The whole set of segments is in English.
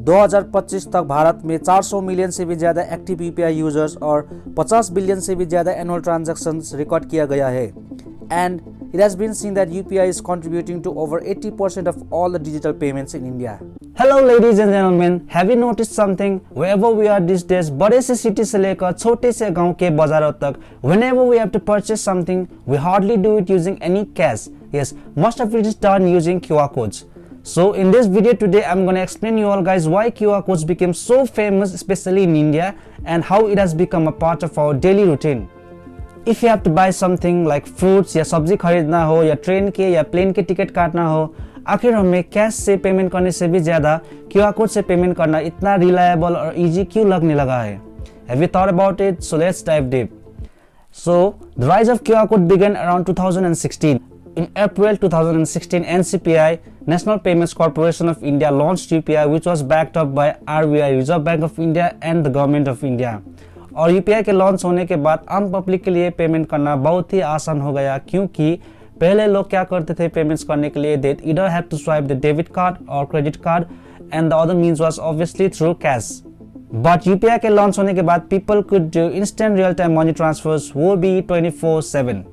2025 तक भारत में 400 मिलियन से भी ज़्यादा एक्टिव यूपीआई यूजर्स और 50 बिलियन से भी ज़्यादा एनुअल ट्रांजैक्शंस रिकॉर्ड किया गया है। And it has been seen that UPI is contributing to over 80% of all the digital payments in India. Hello ladies and gentlemen, have you noticed something? Wherever we are these days, बड़े से city से लेकर छोटे से गांव के बाजारों तक, whenever we have to purchase something, we hardly do it using any cash. Yes, most of it is done using QR codes. So in this video today, I'm gonna explain you all guys why QR codes became so famous, especially in India, and how it has become a part of our daily routine. If you have to buy something like fruits या सब्जी खरीदना हो या train के या plane के ticket काटना हो, आखिर हमें कैश से पेमेंट करने से भी ज़्यादा QR कोड से पेमेंट करना इतना रिलायबल और इजी क्यों लगने लगा है? Have you thought about it? So let's dive deep. So the rise of QR code began around 2016. In April 2016, NCPI, National Payments Corporation of India, launched UPI, which was backed up by RBI, Reserve Bank of India, and the Government of India. और UPI के launch होने के बाद आम public के लिए payment करना बहुत ही आसान हो गया, क्योंकि पहले लोग क्या करते थे पेमेंट्स करने के लिए, they either have to swipe the debit card और credit card and the other means was obviously through cash. But UPI के लॉन्च होने के बाद people could do instant real time money transfers, वो भी 24/7.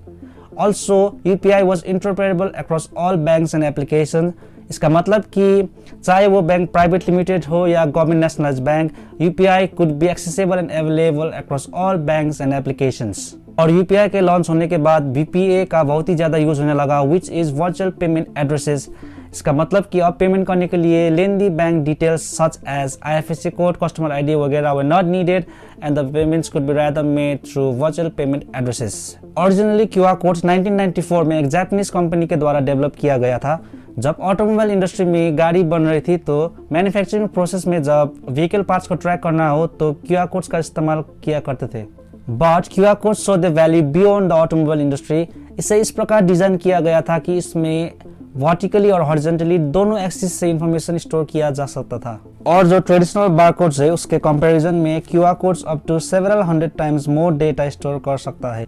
Also UPI was interoperable across all banks and application. इसका मतलब कि चाहे वो बैंक प्राइवेट लिमिटेड हो या government nationalised bank, UPI could be accessible and available across all banks and applications. और यूपीआई के लॉन्च होने के बाद वीपीए का बहुत ही ज़्यादा यूज होने लगा, which is virtual payment addresses. इसका मतलब कि अब पेमेंट करने के लिए लेंदी bank details such as IFSC code, customer ID वगैरह were not needed and the payments could be rather made through virtual payment addresses. Originally QR codes 1994 में एक जापानीज कंपनी के द्वारा डेवलप किया गया था. जब ऑटोमोबाइल इंडस्ट्री में गाड़ी बन रही थी तो मैन्युफैक्चरिंग प्रोसेस में जब व्हीकल पार्ट्स को ट्रैक करना हो तो क्यूआर कोड्स का इस्तेमाल किया करते थे. But QR codes show the value beyond the automobile industry. इसे इस प्रकार डिजाइन किया गया था कि इसमें वर्टिकली और हॉरिजॉन्टली दोनों एक्सिस से इंफॉर्मेशन स्टोर किया जा सकता था. और जो ट्रेडिशनल बारकोड्स है उसके कंपैरिजन में QR codes up to several 100 times more data store कर सकता है.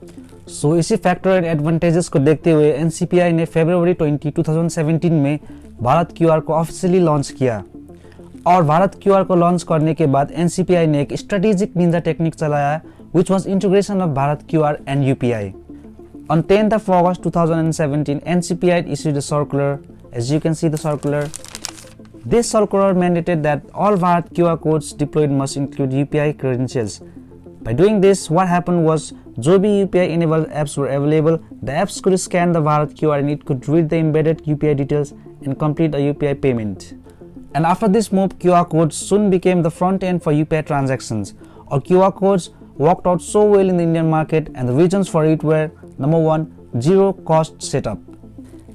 सो इसी फैक्टर एंड एडवांटेजेस को देखते हुए एनसीपीआई ने फरवरी 2017 में भारत क्यूआर को ऑफिशियली लॉन्च किया. और भारत क्यूआर को लॉन्च करने के बाद एनसीपीआई ने एक स्ट्रेटेजिक निंजा टेक्निक चलाया, which was integration of Bharat QR and UPI. On 10th of August 2017, NCPI issued a circular. As you can see the circular. This circular mandated that all Bharat QR codes deployed must include UPI credentials. By doing this, what happened was, जो भी UPI enabled apps were available, the apps could scan the Bharat QR and it could read the embedded UPI details and complete a UPI payment. And after this move, QR codes soon became the front end for UPI transactions. Or QR codes worked out so well in the Indian market, and the reasons for it were, number one, zero cost setup.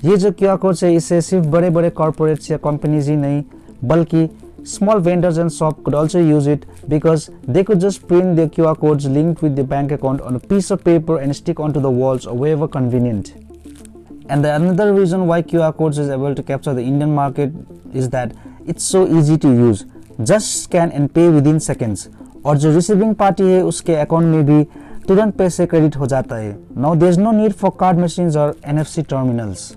ये जो QR code है इसे सिर्फ बड़े बड़े corporates या companies ही नहीं बल्कि small vendors and shop could also use it, because they could just print their QR codes linked with their bank account on a piece of paper and stick onto the walls or wherever convenient. And the another reason why QR codes is able to capture the Indian market is that it's so easy to use. Just scan and pay within seconds. और जो receiving party है उसके account में भी तुरंत पैसे credit हो जाता है. Now there is no need for card machines और एनएफसी टर्मिनल्स.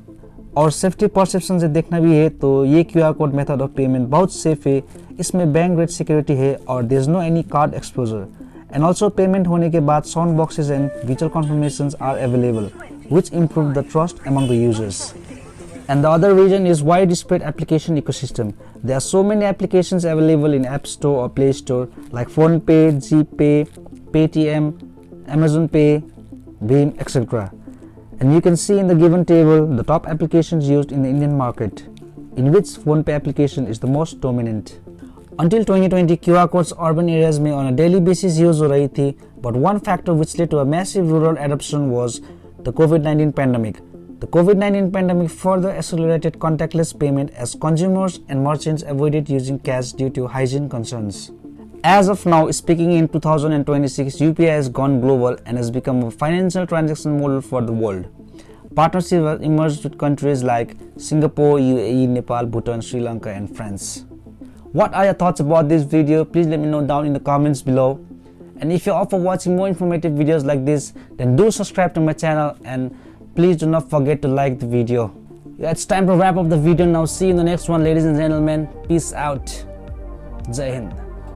और सेफ्टी परसेप्शन से देखना भी है तो ये QR code method of payment बहुत सेफ है. इसमें बैंक ग्रेड सिक्योरिटी है और there is no any card exposure. And also payment होने के बाद sound boxes and visual confirmations are available, which improve the trust among the users. And the other reason is widespread application ecosystem. There are so many applications available in App Store or Play Store like PhonePe, GPay, Paytm, Amazon Pay, Bheem, etc. And you can see in the given table the top applications used in the Indian market, in which PhonePe application is the most dominant. Until 2020, QR codes urban areas में on a daily basis use हो रही थी, but one factor which led to a massive rural adoption was the COVID-19 pandemic. The COVID-19 pandemic further accelerated contactless payment as consumers and merchants avoided using cash due to hygiene concerns. As of now, speaking in 2026, UPI has gone global and has become a financial transaction model for the world. Partnerships have emerged with countries like Singapore, UAE, Nepal, Bhutan, Sri Lanka, and France. What are your thoughts about this video? Please let me know down in the comments below. And if you're up for watching more informative videos like this, then do subscribe to my channel and please do not forget to like the video. Yeah, it's time to wrap up the video now. See you in the next one, ladies and gentlemen. Peace out. जय हिंद।